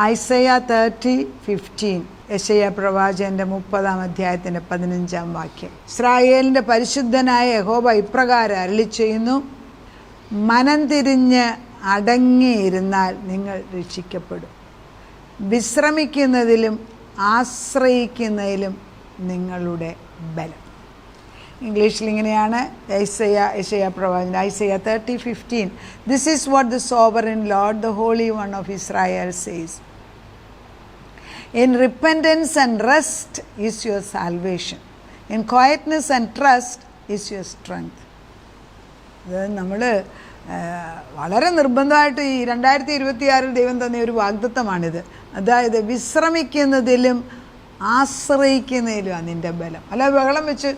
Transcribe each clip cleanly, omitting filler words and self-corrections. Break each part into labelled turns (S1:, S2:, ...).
S1: ഐസയ 30:15, യെശയ്യാ പ്രവാചകന്റെ 30-ാം അധ്യായത്തിന്റെ 15-ാം വാക്യം. ഇസ്രായേലിന്റെ പരിശുദ്ധനായ യഹോവ ഇപ്രകാരം അരുളിച്ചെയ്യുന്നു, മനം തിരിഞ്ഞ് അടങ്ങിയിരുന്നാൽ നിങ്ങൾ രക്ഷിക്കപ്പെടും. വിശ്രമിക്കുന്നതിലും ആശ്രയിക്കുന്നതിലും നിങ്ങളുടെ ബലം. ഇംഗ്ലീഷിൽ ഇങ്ങനെയാണ് യെശയ്യാ പ്രവാചകൻ Isaiah 30:15. This is what the sovereign Lord, the holy one of Israel says, in repentance and rest is your salvation, in quietness and trust is your strength. ഇത് നമ്മൾ വളരെ നിർബന്ധമായിട്ട് ഈ 2026 ദൈവം തന്ന ഒരു വാഗ്ദത്തമാണിത്. അതായത് വിശ്രമിക്കുന്നതിലും ആശ്രയിക്കുന്നതിലുമാണ് നിൻ്റെ ബലം. അല്ല ബഹളം വെച്ച്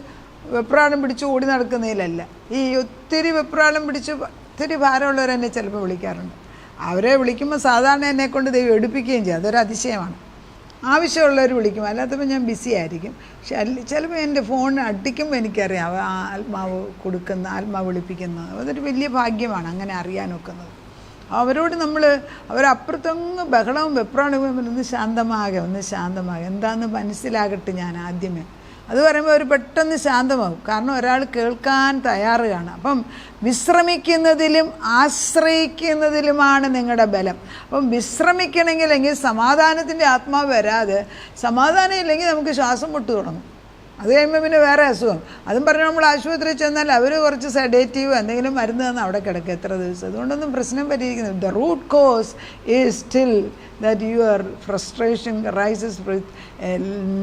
S1: വെപ്രാളം പിടിച്ച് ഓടി നടക്കുന്നതിലല്ല. ഈ ഒത്തിരി വെപ്രാളം പിടിച്ച് ഒത്തിരി ഭാരമുള്ളവരെന്നെ ചിലപ്പോൾ വിളിക്കാറുണ്ട്. അവരെ വിളിക്കുമ്പോൾ സാധാരണ എന്നെക്കൊണ്ട് ദൈവം എടുപ്പിക്കുകയും ചെയ്യും. അതൊരു അതിശയമാണ്. ആവശ്യമുള്ളവർ വിളിക്കും, അല്ലാത്തപ്പോൾ ഞാൻ ബിസി ആയിരിക്കും. പക്ഷെ ചിലപ്പോൾ എൻ്റെ ഫോൺ അടിക്കുമ്പോൾ എനിക്കറിയാം ആത്മാവ് കൊടുക്കുന്ന, ആത്മാവ് വിളിപ്പിക്കുന്നത്. അതൊരു വലിയ ഭാഗ്യമാണ് അങ്ങനെ അറിയാനൊക്കുന്നത്. അവരോട് നമ്മൾ അവരപ്പുറത്തങ്ങ് ബഹളവും വെപ്രാണവും ഒന്ന് ശാന്തമാകെ എന്താണെന്ന് മനസ്സിലാകട്ടെ ഞാൻ ആദ്യമേ. അത് പറയുമ്പോൾ അവർ പെട്ടെന്ന് ശാന്തമാകും. കാരണം ഒരാൾ കേൾക്കാൻ തയ്യാറ് കാണും. അപ്പം വിശ്രമിക്കുന്നതിലും ആശ്രയിക്കുന്നതിലുമാണ് നിങ്ങളുടെ ബലം. അപ്പം വിശ്രമിക്കണമെങ്കിൽ സമാധാനത്തിൻ്റെ ആത്മാവ് വരാതെ, സമാധാനം ഇല്ലെങ്കിൽ നമുക്ക് ശ്വാസം മുട്ട് തുടങ്ങും. അത് കഴിയുമ്പോൾ പിന്നെ വേറെ അസുഖം. അതും പറഞ്ഞ് നമ്മൾ ആശുപത്രിയിൽ ചെന്നാൽ അവർ കുറച്ച് സെഡേറ്റീവ് എന്തെങ്കിലും മരുന്ന് തന്ന് അവിടെ കിടക്കുക എത്ര ദിവസം. അതുകൊണ്ടൊന്നും പ്രശ്നം പരിഹരിക്കുന്നില്ല. The root cause is still that your frustration arises with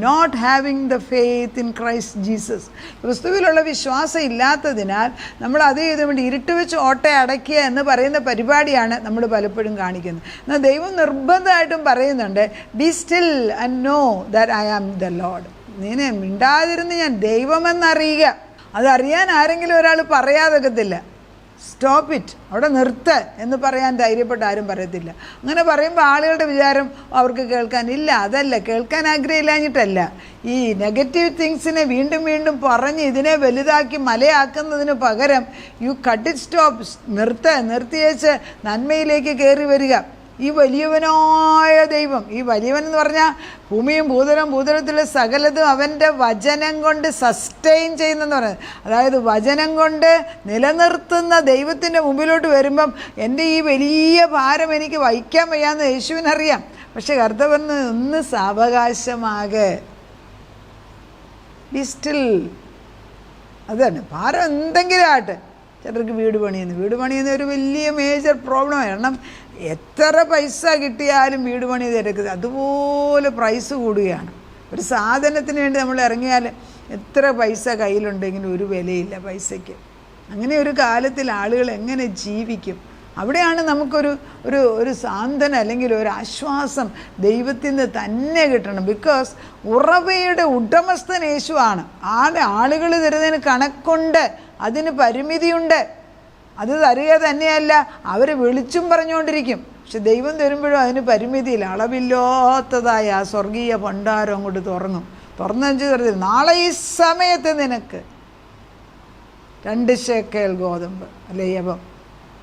S1: not having the faith in Christ Jesus. ക്രിസ്തുവിലുള്ള വിശ്വാസം ഇല്ലാത്തതിനാൽ നമ്മൾ അത് ചെയ്ത് വേണ്ടി ഇരുട്ട് വെച്ച് ഓട്ട അടയ്ക്കുക എന്ന് പറയുന്ന പരിപാടിയാണ് നമ്മൾ പലപ്പോഴും കാണിക്കുന്നത്. എന്നാൽ ദൈവം നിർബന്ധമായിട്ടും പറയുന്നുണ്ട്, be still and know that I am the Lord. നീനെ മിണ്ടാതിരുന്ന് ഞാൻ ദൈവമെന്നറിയുക. അതറിയാൻ ആരെങ്കിലും ഒരാൾ പറയാതൊക്കത്തില്ല. സ്റ്റോപ്പ് ഇറ്റ്, അവിടെ നിർത്ത് എന്ന് പറയാൻ ധൈര്യപ്പെട്ട് ആരും പറയത്തില്ല. അങ്ങനെ പറയുമ്പോൾ ആളുകളുടെ വിചാരം അവർക്ക് കേൾക്കാനില്ല. അതല്ല, കേൾക്കാൻ ആഗ്രഹമില്ലാഞ്ഞിട്ടല്ല. ഈ നെഗറ്റീവ് തിങ്സിനെ വീണ്ടും വീണ്ടും പറഞ്ഞ് ഇതിനെ വലുതാക്കി മലയാക്കുന്നതിന് പകരം യു കട്ട് ഇറ്റ്, സ്റ്റോപ്പ്, നിർത്തിയേച്ച് നന്മയിലേക്ക് കയറി വരിക. ഈ വലിയവനായ ദൈവം, ഈ വലിയവൻ എന്ന് പറഞ്ഞാൽ ഭൂമിയും ഭൂതലത്തിലെ സകലതും അവൻ്റെ വചനം കൊണ്ട് സസ്റ്റെയിൻ ചെയ്യുന്നെന്ന് പറയുന്നത്. അതായത് വചനം കൊണ്ട് നിലനിർത്തുന്ന ദൈവത്തിൻ്റെ മുമ്പിലോട്ട് വരുമ്പം എൻ്റെ ഈ വലിയ ഭാരം എനിക്ക് വഹിക്കാൻ വയ്യാന്ന് യേശുവിനറിയാം. പക്ഷെ കർത്താവിന് ഒന്ന് സാവകാശമാകെ, ബി സ്റ്റിൽ. അതാണ് ഭാരം എന്തെങ്കിലും ആട്ടെ. ചിലർക്ക് വീട് പണിയുന്ന ഒരു വലിയ മേജർ പ്രോബ്ലമാണ്. കാരണം എത്ര പൈസ കിട്ടിയാലും വീട് പണി തിരക്കുന്നത് അതുപോലെ പ്രൈസ് കൂടുകയാണ്. ഒരു സാധനത്തിന് വേണ്ടി നമ്മൾ ഇറങ്ങിയാൽ എത്ര പൈസ കയ്യിലുണ്ടെങ്കിലും ഒരു വിലയില്ല പൈസയ്ക്ക്. അങ്ങനെ ഒരു കാലത്തിൽ ആളുകൾ എങ്ങനെ ജീവിക്കും? അവിടെയാണ് നമുക്കൊരു ഒരു ഒരു സാന്ത്വനം അല്ലെങ്കിൽ ഒരു ആശ്വാസം ദൈവത്തിൽ നിന്ന് തന്നെ കിട്ടണം. ബിക്കോസ് ഉറവയുടെ ഉടമസ്ഥൻ യേശുവാണ്. ആളുകൾ തരുന്നതിന് കണക്കുണ്ട്, അതിന് പരിമിതിയുണ്ട്. അത് തരിക തന്നെയല്ല, അവർ വിളിച്ചും പറഞ്ഞുകൊണ്ടിരിക്കും. പക്ഷെ ദൈവം തരുമ്പോഴും അതിന് പരിമിതിയില്ല. അളവില്ലാത്തതായ ആ സ്വർഗീയ ഭണ്ഡാരം അങ്ങോട്ട് തുറന്നു തരുന്നത്. നാളെ ഈ സമയത്ത് നിനക്ക് 2 ശേക്കൽ ഗോതമ്പ് അല്ലെ യവം,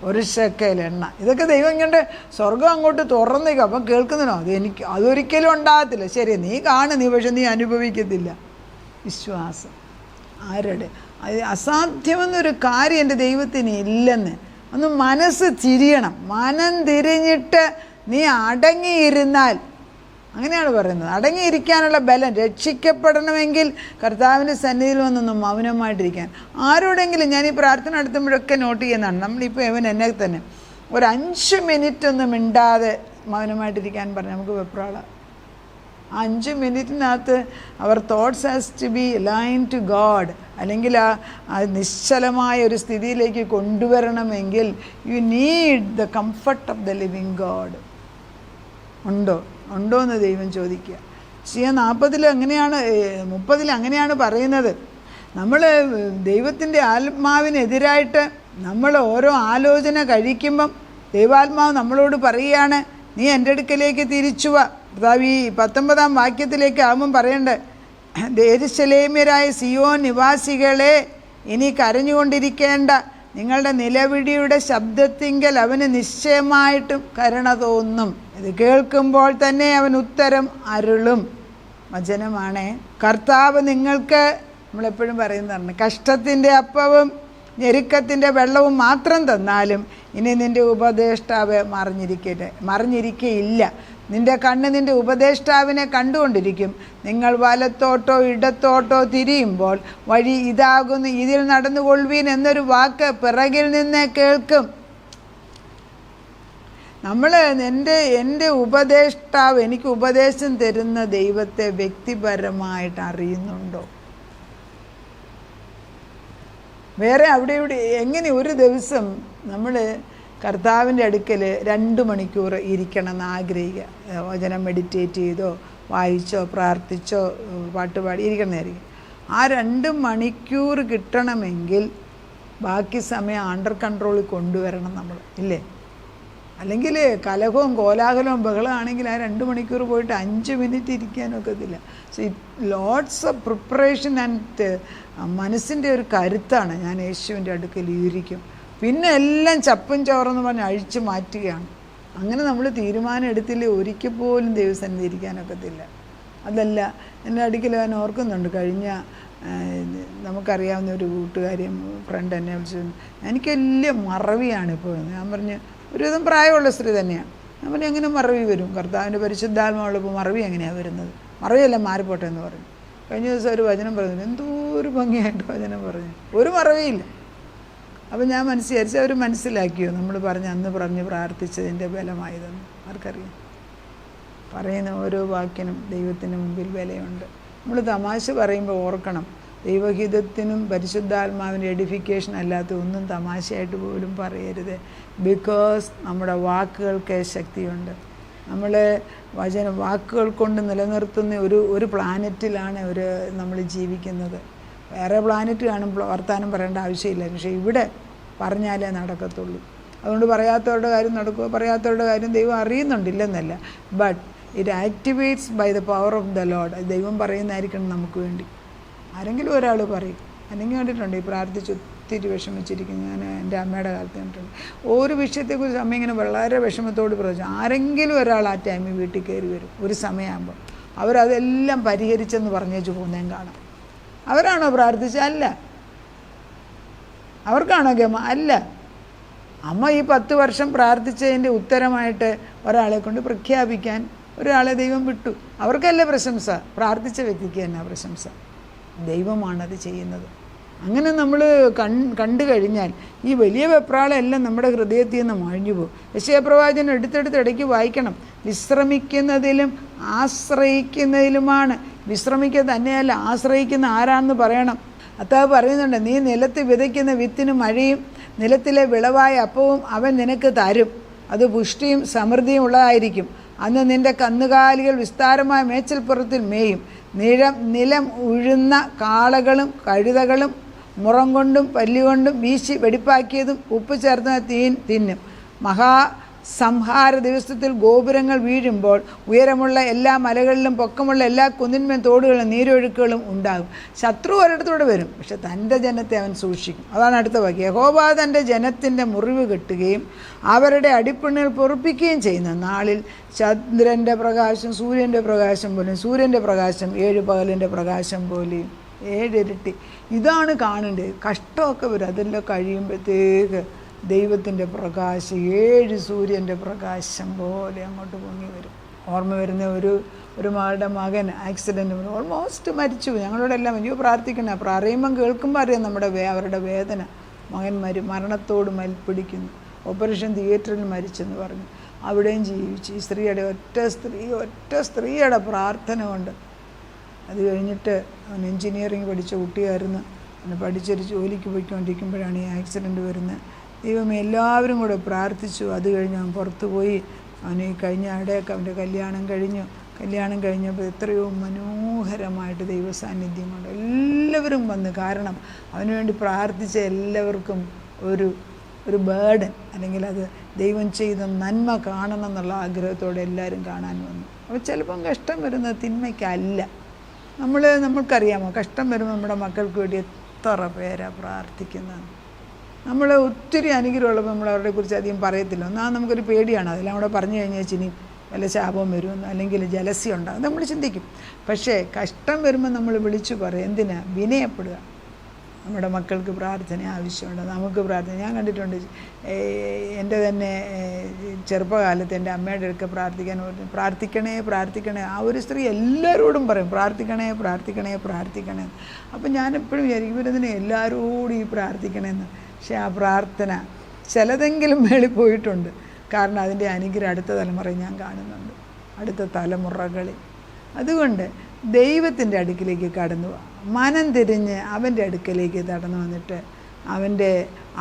S1: 1 ശേക്കൽ എണ്ണ, ഇതൊക്കെ ദൈവം ഇങ്ങനെ സ്വർഗം അങ്ങോട്ട് തുറന്നേക്കും. അപ്പം കേൾക്കുന്നതിനോ അതൊരിക്കലും ഉണ്ടാകത്തില്ല. ശരി, നീ നീ പക്ഷെ നീ അനുഭവിക്കത്തില്ല. വിശ്വാസം ആരുടെ? അത് അസാധ്യമെന്നൊരു കാര്യം എൻ്റെ ദൈവത്തിന് ഇല്ലെന്ന് ഒന്ന് മനസ്സ് തിരിയണം. മനം തിരിഞ്ഞിട്ട് നീ അടങ്ങിയിരുന്നാൽ, അങ്ങനെയാണ് പറയുന്നത്, അടങ്ങിയിരിക്കാനുള്ള ബലം. രക്ഷിക്കപ്പെടണമെങ്കിൽ കർത്താവിൻ്റെ സന്നിധിയിൽ വന്നൊന്നും മൗനമായിട്ടിരിക്കാൻ. ആരോടെങ്കിലും ഞാൻ ഈ പ്രാർത്ഥന നടത്തുമ്പോഴൊക്കെ നോട്ട് ചെയ്യുന്നതാണ്. നമ്മളിപ്പോൾ എന്നെ തന്നെ ഒരു 5 മിനിറ്റ് ഒന്നും മിണ്ടാതെ മൗനമായിട്ടിരിക്കാൻ പറഞ്ഞാൽ നമുക്ക് വെപ്രാള. 5 മിനിറ്റിനകത്ത് our thoughts has to be align to God, അല്ലെങ്കിൽ ആ നിശ്ചലമായ ഒരു സ്ഥിതിയിലേക്ക് കൊണ്ടുവരണമെങ്കിൽ you need the comfort of the living God. ഉണ്ടോ എന്ന് ദൈവം ചോദിക്കുക. 40 അങ്ങനെയാണ്, 30 അങ്ങനെയാണ് പറയുന്നത്. നമ്മൾ ദൈവത്തിൻ്റെ ആത്മാവിനെതിരായിട്ട് നമ്മൾ ഓരോ ആലോചന കഴിക്കുമ്പം ദൈവാത്മാവ് നമ്മളോട് പറയുകയാണ്, നീ എൻ്റെ അടുക്കലേക്ക് തിരിച്ചു വാ. കർത്താവ് ഈ 19-ാം വാക്യത്തിലേക്ക് ആകുമ്പം പറയണ്ടേ, യെരൂശലേമ്യരായ സിയോൻ നിവാസികളെ, ഇനി കരഞ്ഞുകൊണ്ടിരിക്കേണ്ട. നിങ്ങളുടെ നിലവിളിയുടെ ശബ്ദത്തിങ്കൽ അവന് നിശ്ചയമായിട്ടും കരുണ തോന്നും. ഇത് കേൾക്കുമ്പോൾ തന്നെ അവൻ ഉത്തരം അരുളും. വചനമാണേ. കർത്താവ് നിങ്ങൾക്ക്, നമ്മളെപ്പോഴും പറയുന്നതാണ്, കഷ്ടത്തിൻ്റെ അപ്പവും ഞെരുക്കത്തിൻ്റെ വെള്ളവും മാത്രം തന്നാലും ഇനി നിൻ്റെ ഉപദേഷ്ടാവ് മറിഞ്ഞിരിക്കയില്ല. നിൻ്റെ കണ്ണ് നിൻ്റെ ഉപദേഷ്ടാവിനെ കണ്ടുകൊണ്ടിരിക്കും. നിങ്ങൾ വലത്തോട്ടോ ഇടത്തോട്ടോ തിരിയുമ്പോൾ വഴി ഇതാകുന്നു, ഇതിൽ നടന്നുകൊള്ളുവീൻ എന്നൊരു വാക്ക് പിറകിൽ നിന്ന് കേൾക്കും. നമ്മൾ എൻ്റെ ഉപദേഷ്ടാവ്, എനിക്ക് ഉപദേശം തരുന്ന ദൈവത്തെ വ്യക്തിപരമായിട്ട് അറിയുന്നുണ്ടോ? വേറെ അവിടെ ഇവിടെ എങ്ങനെ ഒരു ദിവസം നമ്മൾ കർത്താവിൻ്റെ അടുക്കൽ 2 മണിക്കൂർ ഇരിക്കണമെന്ന് ആഗ്രഹിക്കുക. വചനം മെഡിറ്റേറ്റ് ചെയ്തോ വായിച്ചോ പ്രാർത്ഥിച്ചോ പാട്ടുപാടി ഇരിക്കണമായിരിക്കും. ആ 2 മണിക്കൂർ കിട്ടണമെങ്കിൽ ബാക്കി സമയം അണ്ടർ കൺട്രോളിൽ കൊണ്ടുവരണം നമ്മൾ, ഇല്ലേ? അല്ലെങ്കിൽ കലഹവും കോലാഹലവും ബഹളമാണെങ്കിൽ ആ 2 മണിക്കൂർ പോയിട്ട് 5 മിനിറ്റ് ഇരിക്കാനൊക്കത്തില്ല. So lots of preparation and മനസ്സിൻ്റെ ഒരു കരുത്താണ്. ഞാൻ യേശുവിൻ്റെ അടുക്കൽ ഇരിക്കും, പിന്നെ എല്ലാം ചപ്പും ചോറെന്ന് പറഞ്ഞ് അഴിച്ചു മാറ്റുകയാണ്. അങ്ങനെ നമ്മൾ തീരുമാനം എടുത്തില്ലേ ഒരിക്കൽ പോലും ദൈവസന്നിധി ഇരിക്കാനൊക്കത്തില്ല. അതല്ല, എൻ്റെ അടുക്കൽ ഞാൻ ഓർക്കുന്നുണ്ട്, കഴിഞ്ഞ നമുക്കറിയാവുന്ന ഒരു കൂട്ടുകാരിയും ഫ്രണ്ട് എന്നെ വിളിച്ചു, എനിക്ക് വലിയ മറവിയാണ് ഇപ്പോൾ. ഞാൻ പറഞ്ഞു, ഒരുവിധം പ്രായമുള്ള സ്ത്രീ തന്നെയാണ്. ഞാൻ പറഞ്ഞു, എങ്ങനെ മറവി വരും? കർത്താവിൻ്റെ പരിശുദ്ധാത്മാവുള്ളപ്പോൾ മറവി എങ്ങനെയാണ് വരുന്നത്? മറവിയെല്ലാം മാറിപ്പോട്ടെ എന്ന് പറഞ്ഞു. കഴിഞ്ഞ ദിവസം ഒരു വചനം പറഞ്ഞു, എന്തോ ഒരു ഭംഗിയായിട്ട് വചനം പറഞ്ഞു, ഒരു മറവിയില്ല. അപ്പോൾ ഞാൻ വിചാരിച്ചു അവർ മനസ്സിലാക്കിയോ നമ്മൾ അന്ന് പറഞ്ഞ് പ്രാർത്ഥിച്ചതിൻ്റെ ബലമായതെന്ന്? ആർക്കറിയാം? പറയുന്ന ഓരോ വാക്കിനും ദൈവത്തിന് മുമ്പിൽ വിലയുണ്ട്. നമ്മൾ തമാശ പറയുമ്പോൾ ഓർക്കണം, ദൈവഹിതത്തിനും പരിശുദ്ധാത്മാവിൻ്റെ എഡിഫിക്കേഷൻ അല്ലാത്ത ഒന്നും തമാശയായിട്ട് പോലും പറയരുത്. ബിക്കോസ് നമ്മുടെ വാക്കുകൾക്ക് ശക്തിയുണ്ട്. നമ്മൾ വാക്കുകൾ കൊണ്ട് നിലനിർത്തുന്ന ഒരു പ്ലാനറ്റിലാണ് നമ്മൾ ജീവിക്കുന്നത്. വേറെ പ്ലാനറ്റ് കാണുമ്പോൾ വർത്താനം പറയേണ്ട ആവശ്യമില്ല, പക്ഷേ ഇവിടെ പറഞ്ഞാലേ നടക്കത്തുള്ളൂ. അതുകൊണ്ട് പറയാത്തവരുടെ കാര്യം നടക്കുക, പറയാത്തവരുടെ കാര്യം ദൈവം അറിയുന്നുണ്ടില്ലെന്നല്ല, but it activates by the power of the Lord. ദൈവം പറയുന്നതായിരിക്കണം നമുക്ക് വേണ്ടി. ആരെങ്കിലും ഒരാൾ പറയും. അല്ലെങ്കിൽ കണ്ടിട്ടുണ്ട്, ഈ പ്രാർത്ഥിച്ച് ഒത്തിരി വിഷമിച്ചിരിക്കുന്നു. ഞാൻ എൻ്റെ അമ്മയുടെ കാലത്ത് കണ്ടിട്ടുണ്ട്. ഒരു വിഷയത്തെക്കുറിച്ച് അമ്മ ഇങ്ങനെ വളരെ വിഷമത്തോട് പ്രവചിച്ചു. ആരെങ്കിലും ഒരാൾ ആ ടൈമിൽ വീട്ടിൽ കയറി വരും ഒരു സമയമാകുമ്പോൾ. അവരതെല്ലാം പരിഹരിച്ചെന്ന് പറഞ്ഞേച്ച് പോകുന്നേം കാണാം. അവരാണോ പ്രാർത്ഥിച്ചത്? അല്ല. അവർക്കാണോ ഗമ? അല്ല. അമ്മ ഈ 10 വർഷം പ്രാർത്ഥിച്ചതിൻ്റെ ഉത്തരമായിട്ട് ഒരാളെ കൊണ്ട് പ്രഖ്യാപിക്കാൻ ഒരാളെ ദൈവം വിട്ടു. അവർക്കല്ല പ്രശംസ, പ്രാർത്ഥിച്ച വ്യക്തിക്ക് തന്നെ പ്രശംസ. ദൈവമാണത് ചെയ്യുന്നത്. അങ്ങനെ നമ്മൾ കണ്ടു കഴിഞ്ഞാൽ ഈ വലിയ വെപ്രാളെല്ലാം നമ്മുടെ ഹൃദയത്തിൽ നിന്ന് മാഞ്ഞു പോകും. യെശയ്യാപ്രവാചകൻ ഇടയ്ക്ക് വായിക്കണം, വിശ്രമിക്കുന്നതിലും ആശ്രയിക്കുന്നതിലുമാണ്. വിശ്രമിക്കുക തന്നെയല്ല, ആശ്രയിക്കുന്ന ആരാണെന്ന് പറയണം. കർത്താവ് പറയുന്നുണ്ട്, നീ നിലത്ത് വിതയ്ക്കുന്ന വിത്തിന് മഴയും നിലത്തിലെ വിളവായ അപ്പവും അവൻ നിനക്ക് തരും. അത് പുഷ്ടിയും സമൃദ്ധിയും ഉള്ളതായിരിക്കും. അന്ന് നിൻ്റെ കന്നുകാലികൾ വിസ്താരമായ മേച്ചൽപ്പുറത്തിൽ മേയും. നിലം ഉഴുന്ന കാളകളും കഴുതകളും മുറം കൊണ്ടും പല്ലുകൊണ്ടും വീശി വെടിപ്പാക്കിയതും ഉപ്പ് ചേർത്ത തിന്നും. സംഹാര ദിവസത്തിൽ ഗോപുരങ്ങൾ വീഴുമ്പോൾ ഉയരമുള്ള എല്ലാ മലകളിലും പൊക്കമുള്ള എല്ലാ കുന്നിന്മേൽ തോടുകളും നീരൊഴുക്കുകളും ഉണ്ടാകും. ശത്രു ഒരിടത്തൂടെ വരും, പക്ഷെ തൻ്റെ ജനത്തെ അവൻ സൂക്ഷിക്കും. അതാണ് അടുത്ത വാക്യം. യഹോവ തൻ്റെ ജനത്തിൻ്റെ മുറിവ് കെട്ടുകയും അവരുടെ അടിപ്പിണുകൾ പൊറുപ്പിക്കുകയും ചെയ്യുന്ന നാളിൽ ചന്ദ്രൻ്റെ പ്രകാശം സൂര്യൻ്റെ പ്രകാശം പോലെയും സൂര്യൻ്റെ പ്രകാശം 7 പകലിൻ്റെ പ്രകാശം പോലെയും 7 ഇരട്ടി. ഇതാണ് കാണേണ്ടത്. കഷ്ടമൊക്കെ വരും, അതെല്ലാം കഴിയുമ്പോഴത്തേക്ക് ദൈവത്തിൻ്റെ പ്രകാശം 7 സൂര്യൻ്റെ പ്രകാശം പോലെ അങ്ങോട്ട് പൊങ്ങി വരും. ഓർമ്മ വരുന്ന ഒരു മകളുടെ മകൻ ആക്സിഡൻറ്റ് ഓൾമോസ്റ്റ് മരിച്ചു. ഞങ്ങളോടെല്ലാം അയ്യോ പ്രാർത്ഥിക്കണം. അറിയുമ്പം കേൾക്കുമ്പോൾ അറിയാം അവരുടെ വേദന. മകൻ മരണത്തോട് മൽപ്പിടിക്കുന്നു. ഓപ്പറേഷൻ തിയേറ്ററിൽ മരിച്ചെന്ന് പറഞ്ഞു. അവിടെയും ജീവിച്ചു. ഈ സ്ത്രീയുടെ ഒറ്റ സ്ത്രീയുടെ പ്രാർത്ഥന കൊണ്ട്. അത് കഴിഞ്ഞിട്ട് അവൻ എൻജിനീയറിങ് പഠിച്ച കുട്ടിയായിരുന്നു. അവന് പഠിച്ചൊരു ജോലിക്ക് പോയിക്കൊണ്ടിരിക്കുമ്പോഴാണ് ഈ ആക്സിഡൻറ്റ് വരുന്നത്. ദൈവമേ, എല്ലാവരും കൂടെ പ്രാർത്ഥിച്ചു. അത് കഴിഞ്ഞ് അവൻ പുറത്തു പോയി. അവന് കഴിഞ്ഞ ഇടയൊക്കെ അവൻ്റെ കല്യാണം കഴിഞ്ഞപ്പോൾ എത്രയോ മനോഹരമായിട്ട് ദൈവസാന്നിധ്യം കൊണ്ട് എല്ലാവരും വന്ന്. കാരണം അവന് വേണ്ടി പ്രാർത്ഥിച്ച എല്ലാവർക്കും ഒരു ബേർഡൻ, അല്ലെങ്കിൽ അത് ദൈവം ചെയ്ത നന്മ കാണണം എന്നുള്ള ആഗ്രഹത്തോടെ എല്ലാവരും കാണാൻ വന്നു. അപ്പോൾ ചിലപ്പം കഷ്ടം വരുന്നത് തിന്മയ്ക്കല്ല. നമ്മൾക്കറിയാമോ, കഷ്ടം വരുമ്പോൾ നമ്മുടെ മക്കൾക്ക് വേണ്ടി എത്ര പേരാണ് പ്രാർത്ഥിക്കുന്നത്. നമ്മൾ ഒത്തിരി അനുഗ്രഹമുള്ളപ്പോൾ നമ്മൾ അവരുടെ കുറിച്ച് അധികം പറയത്തില്ല. എന്നാൽ നമുക്കൊരു പേടിയാണ്. അതെല്ലാം കൂടെ പറഞ്ഞു കഴിഞ്ഞാൽ ഇനി വല്ല ശാപവും വരുമെന്നോ അല്ലെങ്കിൽ ജലസി ഉണ്ടാകും നമ്മൾ ചിന്തിക്കും. പക്ഷേ കഷ്ടം വരുമ്പോൾ നമ്മൾ വിളിച്ചു പറയും. എന്തിനാ? വിനയപ്പെടുക. നമ്മുടെ മക്കൾക്ക് പ്രാർത്ഥന ആവശ്യമുണ്ട്, നമുക്ക് പ്രാർത്ഥന. ഞാൻ കണ്ടിട്ടുണ്ട്, എൻ്റെ തന്നെ ചെറുപ്പകാലത്ത് എൻ്റെ അമ്മയുടെ അടുക്ക പ്രാർത്ഥിക്കാൻ പറഞ്ഞു, പ്രാർത്ഥിക്കണേ പ്രാർത്ഥിക്കണേ. ആ ഒരു സ്ത്രീ എല്ലാവരോടും പറയും പ്രാർത്ഥിക്കണേ പ്രാർത്ഥിക്കണേ പ്രാർത്ഥിക്കണേ. അപ്പം ഞാൻ എപ്പോഴും വിചാരിക്കും ഇവരതിനെ എല്ലാവരോടും ഈ പ്രാർത്ഥിക്കണമെന്ന്. പക്ഷേ ആ പ്രാർത്ഥന ചിലതെങ്കിലും മേളിൽ പോയിട്ടുണ്ട്. കാരണം അതിൻ്റെ അനുഗ്രഹം അടുത്ത തലമുറയിൽ ഞാൻ കാണുന്നുണ്ട്, അടുത്ത തലമുറകളിൽ. അതുകൊണ്ട് ദൈവത്തിൻ്റെ അടുക്കിലേക്ക് കടന്നു പോവാം. മനം തിരിഞ്ഞ് അവൻ്റെ അടുക്കലേക്ക് കടന്നു വന്നിട്ട് അവൻ്റെ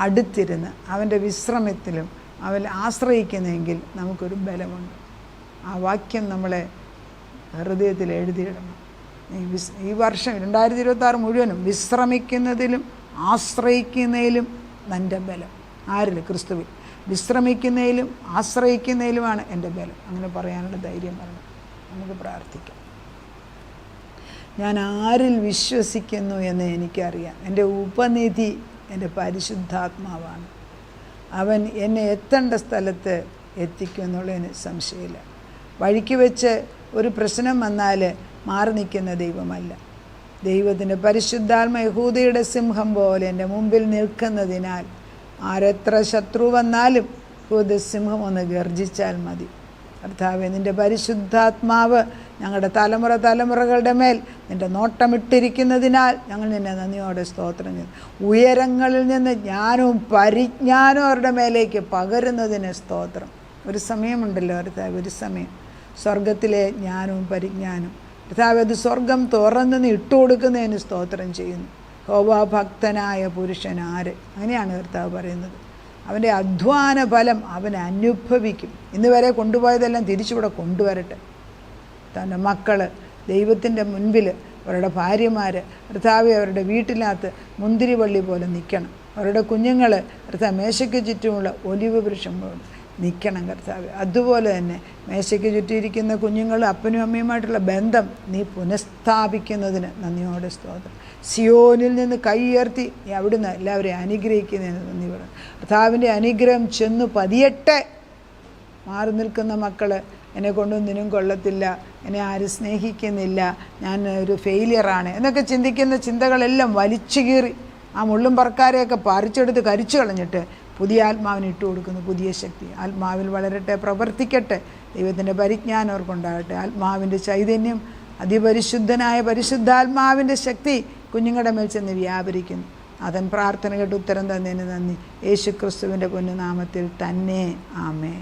S1: അടുത്തിരുന്ന് അവൻ്റെ വിശ്രമത്തിലും അവൻ ആശ്രയിക്കുന്നെങ്കിൽ നമുക്കൊരു ബലമുണ്ട്. ആ വാക്യം നമ്മളെ ഹൃദയത്തിൽ എഴുതിയിടണം. ഈ വർഷം 2026 മുഴുവനും വിശ്രമിക്കുന്നതിലും ആശ്രയിക്കുന്നതിലും എൻ്റെ ബലം. ആരിൽ? ക്രിസ്തുവിൽ. വിശ്രമിക്കുന്നതിലും ആശ്രയിക്കുന്നതിലുമാണ് എൻ്റെ ബലം. അങ്ങനെ പറയാനുള്ള ധൈര്യം വരണം. നമുക്ക് പ്രാർത്ഥിക്കാം. ഞാൻ ആരിൽ വിശ്വസിക്കുന്നു എന്ന് എനിക്കറിയാം. എൻ്റെ ഉപനിധി എൻ്റെ പരിശുദ്ധാത്മാവാണ്. അവൻ എന്നെ എത്തേണ്ട സ്ഥലത്ത് എത്തിക്കും എന്നുള്ളതിന് സംശയമില്ല. വഴിക്ക് വെച്ച് ഒരു പ്രശ്നം വന്നാൽ മാറി നിൽക്കുന്ന ദൈവമല്ല. ദൈവത്തിൻ്റെ പരിശുദ്ധാത്മ യഹൂദയുടെ സിംഹം പോലെ എൻ്റെ മുമ്പിൽ നിൽക്കുന്നതിനാൽ ആരെത്ര ശത്രു വന്നാലും യഹൂദസിംഹം ഒന്ന് ഗർജിച്ചാൽ മതി. കർത്താവേ, നിൻ്റെ പരിശുദ്ധാത്മാവ് ഞങ്ങളുടെ തലമുറകളുടെ മേൽ നിൻ്റെ നോട്ടമിട്ടിരിക്കുന്നതിനാൽ ഞങ്ങൾ നിന്നെ നന്ദിയോടെ സ്തോത്രം ചെയ്യുന്നു. ഉയരങ്ങളിൽ നിന്ന് ജ്ഞാനവും പരിജ്ഞാനവും അവരുടെ മേലേക്ക് പകരുന്നതിന് സ്തോത്രം. ഒരു സമയമുണ്ടല്ലോ കർത്താവ്, ഒരു സമയം സ്വർഗത്തിലെ ജ്ഞാനവും പരിജ്ഞാനവും കർത്താവ് അത് സ്വർഗം തുറന്ന് ഇട്ടുകൊടുക്കുന്നതിന് സ്തോത്രം ചെയ്യുന്നു. യഹോവാഭക്തനായ പുരുഷൻ ആര്? അങ്ങനെയാണ് കർത്താവ് പറയുന്നത്. അവൻ്റെ അധ്വാന ഫലം അവൻ അനുഭവിക്കും. ഇന്ന് വരെ കൊണ്ടുപോയതെല്ലാം തിരിച്ചിവിടെ കൊണ്ടുവരട്ടെ. തൻ്റെ മക്കൾ ദൈവത്തിൻ്റെ മുൻപിൽ, അവരുടെ ഭാര്യമാർ കർത്താവെ അവരുടെ വീട്ടിനകത്ത് മുന്തിരിവള്ളി പോലെ നിൽക്കണം. അവരുടെ കുഞ്ഞുങ്ങൾ കർത്താവ് മേശയ്ക്ക് ചുറ്റുമുള്ള ഒലിവ് വൃക്ഷം പോലെ നിൽക്കണം കർത്താവ്. അതുപോലെ തന്നെ മേശയ്ക്ക് ചുറ്റിയിരിക്കുന്ന കുഞ്ഞുങ്ങൾ അപ്പനും അമ്മയുമായിട്ടുള്ള ബന്ധം നീ പുനഃസ്ഥാപിക്കുന്നതിന് നന്ദിയോടെ സ്തോത്രം. സിയോനിൽ നിന്ന് കൈയുയർത്തി അവിടുന്ന് എല്ലാവരെയും അനുഗ്രഹിക്കുന്നതിന് നന്ദി പറയും. കർത്താവിൻ്റെ അനുഗ്രഹം ചെന്നു പതിയട്ടെ. മാറി നിൽക്കുന്ന മക്കൾ എന്നെ കൊണ്ടൊന്നിനും കൊള്ളത്തില്ല, എന്നെ ആരും സ്നേഹിക്കുന്നില്ല, ഞാൻ ഒരു ഫെയിലിയറാണ് എന്നൊക്കെ ചിന്തിക്കുന്ന ചിന്തകളെല്ലാം വലിച്ചു കീറി ആ മുള്ളും പറക്കാരെയൊക്കെ പറിച്ചെടുത്ത് കരിച്ചു കളഞ്ഞിട്ട് പുതിയ ആത്മാവിന് ഇട്ട് കൊടുക്കുന്നു. പുതിയ ശക്തി ആത്മാവിൽ വളരട്ടെ, പ്രവർത്തിക്കട്ടെ. ദൈവത്തിൻ്റെ പരിജ്ഞാനം അവർക്കുണ്ടാകട്ടെ. ആത്മാവിൻ്റെ ചൈതന്യം, അതിപരിശുദ്ധനായ പരിശുദ്ധാത്മാവിൻ്റെ ശക്തി കുഞ്ഞുങ്ങളുടെ മേൽ ചെന്ന് വ്യാപരിക്കുന്നു. അതൻ പ്രാർത്ഥന കേട്ട് ഉത്തരം തന്നതിന് നന്ദി. യേശു ക്രിസ്തുവിൻ്റെ പൊന്നുനാമത്തിൽ തന്നെ. ആമേൻ.